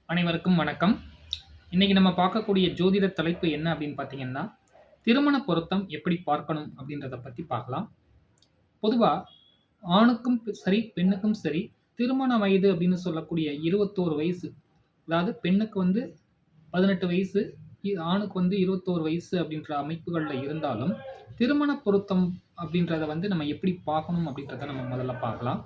அனைவருக்கும் வணக்கம். இன்னைக்கு நம்ம பார்க்கக்கூடிய ஜோதிட தலைப்பு என்ன அப்படின்னு பார்த்தீங்கன்னா, திருமண பொருத்தம் எப்படி பார்க்கணும் அப்படின்றத பத்தி பார்க்கலாம். பொதுவா ஆணுக்கும் சரி, பெண்ணுக்கும் சரி, திருமண வயது அப்படின்னு சொல்லக்கூடிய 21 வயசு, அதாவது பெண்ணுக்கு வந்து 18 வயசு, ஆணுக்கு வந்து 21 வயசு அப்படின்ற அமைப்புகள்ல இருந்தாலும், திருமண பொருத்தம் அப்படின்றத வந்து நம்ம எப்படி பார்க்கணும் அப்படின்றத நம்ம முதல்ல பார்க்கலாம்.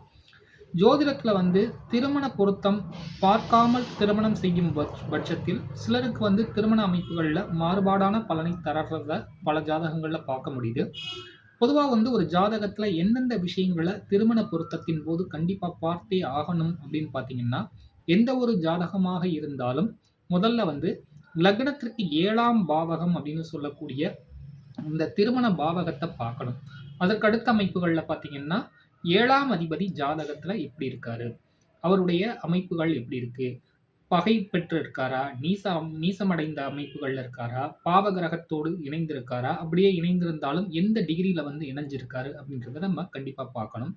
ஜோதிடத்துல வந்து திருமண பொருத்தம் பார்க்காமல் திருமணம் செய்யும் பட்சத்தில் சிலருக்கு வந்து திருமண அமைப்புகள்ல மாறுபாடான பலனை தர்றத பல ஜாதகங்கள்ல பார்க்க முடியுது. பொதுவா வந்து ஒரு ஜாதகத்துல எந்தெந்த விஷயங்கள திருமண பொருத்தத்தின் போது கண்டிப்பா பார்த்தே ஆகணும் அப்படின்னு பார்த்தீங்கன்னா, எந்த ஒரு ஜாதகமாக இருந்தாலும் முதல்ல வந்து லக்னத்திற்கு 7ஆம் பாவகம் அப்படின்னு சொல்லக்கூடிய இந்த திருமண பாவகத்த பார்க்கணும். அதற்கு அடுத்த அமைப்புகள்ல பார்த்தீங்கன்னா, 7ஆம் அதிபதி ஜாதகத்துல எப்படி இருக்காரு? அவருடைய அமைப்புகள் எப்படி இருக்கு? பகை பெற்று இருக்காரா? நீசமடைந்த அமைப்புகள்ல இருக்காரா? பாவ கிரகத்தோடு இணைந்திருக்காரா? அப்படியே இணைந்திருந்தாலும் எந்த டிகிரில வந்து இணைஞ்சிருக்காரு? அப்படின்றத நம்ம கண்டிப்பா பார்க்கணும்.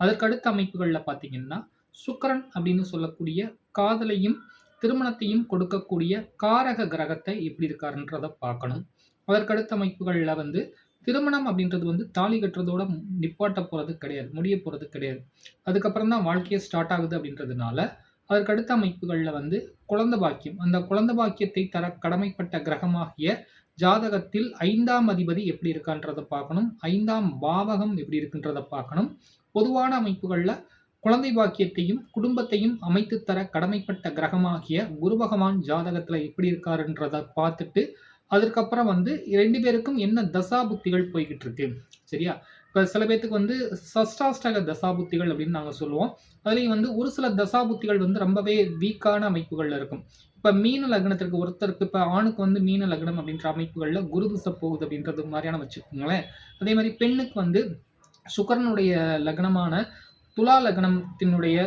அதற்கு அடுத்த அமைப்புகள்ல பார்த்தீங்கன்னா, சுக்கிரன் அப்படின்னு சொல்லக்கூடிய காதலையும், திருமணத்தையும் கொடுக்கக்கூடிய காரக கிரகத்தை எப்படி இருக்காருன்றத பார்க்கணும். அதற்கடுத்த அமைப்புகள்ல வந்து திருமணம் அப்படின்றது வந்து தாலி கட்டுறதோட நிப்பாட்ட போறது கிடையாது. முடிய போறது கிடையாது. அதுக்கப்புறம் தான் வாழ்க்கையே ஸ்டார்ட் ஆகுது அப்படின்றதுனால, அதற்கடுத்த அமைப்புகள்ல வந்து குழந்தை பாக்கியம். அந்த குழந்தை பாக்கியத்தை தர கடமைப்பட்ட கிரகமாகிய ஜாதகத்தில் 5ஆம் அதிபதி எப்படி இருக்கான்றத பார்க்கணும். 5ஆம் பாவகம் எப்படி இருக்குன்றத பார்க்கணும். பொதுவான அமைப்புகள்ல குழந்தை பாக்கியத்தையும், குடும்பத்தையும் அமைத்து தர கடமைப்பட்ட கிரகமாகிய குரு பகவான் ஜாதகத்துல எப்படி இருக்காருன்றத பார்த்துட்டு, அதற்கப்புறம் வந்து 2 பேருக்கும் என்ன தசாபுக்திகள் போய்க்கிட்டு இருக்கு. சரியா? இப்ப சில பேத்துக்கு வந்து சஷ்டாஷ்டக தசாபுக்திகள் அப்படின்னு நாங்க சொல்லுவோம். அதுலயும் வந்து ஒரு சில தசாபுக்திகள் வந்து ரொம்பவே வீக்கான அமைப்புகள்ல இருக்கும். இப்ப மீன லக்னத்திற்கு ஒருத்தருக்கு இப்ப ஆணுக்கு வந்து மீன லக்னம் அப்படின்ற அமைப்புகள்ல குரு திசை போகுது அப்படின்றது மாரியான வச்சுக்கோங்களேன். அதே மாரி பெண்ணுக்கு வந்து சுக்கிரனுடைய லக்னமான துலா லக்னத்தினுடைய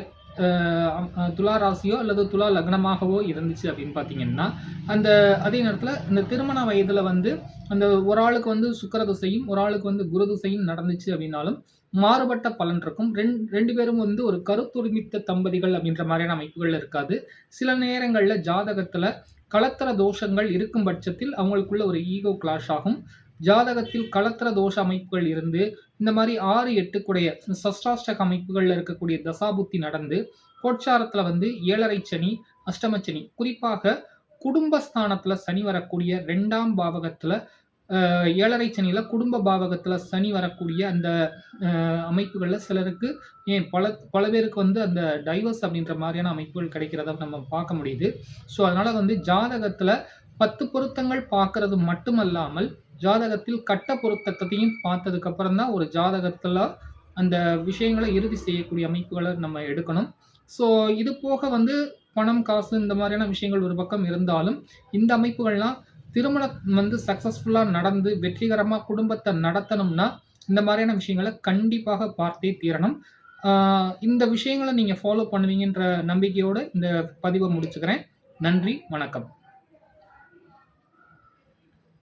துலா ராசியோ அல்லது துலா லக்னமாகவோ இருந்துச்சு அப்படின்னு பார்த்தீங்கன்னா, அந்த அதே நேரத்தில இந்த திருமண வயதில வந்து அந்த ஒரு ஆளுக்கு வந்து சுக்கிர திசையும், ஒரு ஆளுக்கு வந்து குரு திசையும் நடந்துச்சு அப்படின்னாலும், மாறுபட்ட பலன் இருக்கும். 2 பேரும் வந்து ஒரு கருத்துருமித்த தம்பதிகள் அப்படின்ற மாரியான அமைப்புகள்ல இருக்காது. சில நேரங்கள்ல ஜாதகத்தில கலத்தர தோஷங்கள் இருக்கும் பட்சத்தில் அவங்களுக்குள்ள ஒரு ஈகோ கிளாஷ் ஆகும். ஜாதகத்தில் கலத்திர தோஷ அமைப்புகள் இருந்து இந்த மாரி 6, 8 கூடைய சஷ்டாஷ்டக அமைப்புகள்ல இருக்கக்கூடிய தசாபுத்தி நடந்து, கோட்சாரத்துல வந்து 7 சனி, அஷ்டம சனி, குறிப்பாக குடும்பஸ்தானத்துல சனி வரக்கூடிய 2ஆம் பாவகத்துல 7 சனியில குடும்ப பாவகத்துல சனி வரக்கூடிய அந்த அமைப்புகள்ல சிலருக்கு பல பல பேருக்கு வந்து அந்த டைவர்ஸ் அப்படின்ற மாரியான அமைப்புகள் கிடைக்கிறத நம்ம பார்க்க முடியுது. ஸோ, அதனால வந்து ஜாதகத்துல 10 பொருத்தங்கள் பார்க்கறது மட்டுமல்லாமல், ஜாதகத்தில் கட்ட பொருத்தத்தையும் பார்த்ததுக்கு அப்புறம் தான் ஒரு ஜாதகத்துல அந்த விஷயங்கள இறுதி செய்யக்கூடிய அமைப்புகள நம்ம எடுக்கணும். ஸோ, இது போக வந்து பணம், காசு இந்த மாரியான விஷயங்கள் ஒரு பக்கம் இருந்தாலும், இந்த அமைப்புகள்லாம் திருமணம் வந்து சக்சஸ்ஃபுல்லா நடந்து வெற்றிகரமா குடும்பத்த நடத்தணும்னா, இந்த மாரியான விஷயங்கள கண்டிப்பாக பார்த்தே தீரணும். ஆ இந்த விஷயங்கள நீங்க ஃபாலோ பண்ணுவீங்கன்ற நம்பிக்கையோட இந்த பதிவ முடிச்சுக்கிறேன். நன்றி, வணக்கம்.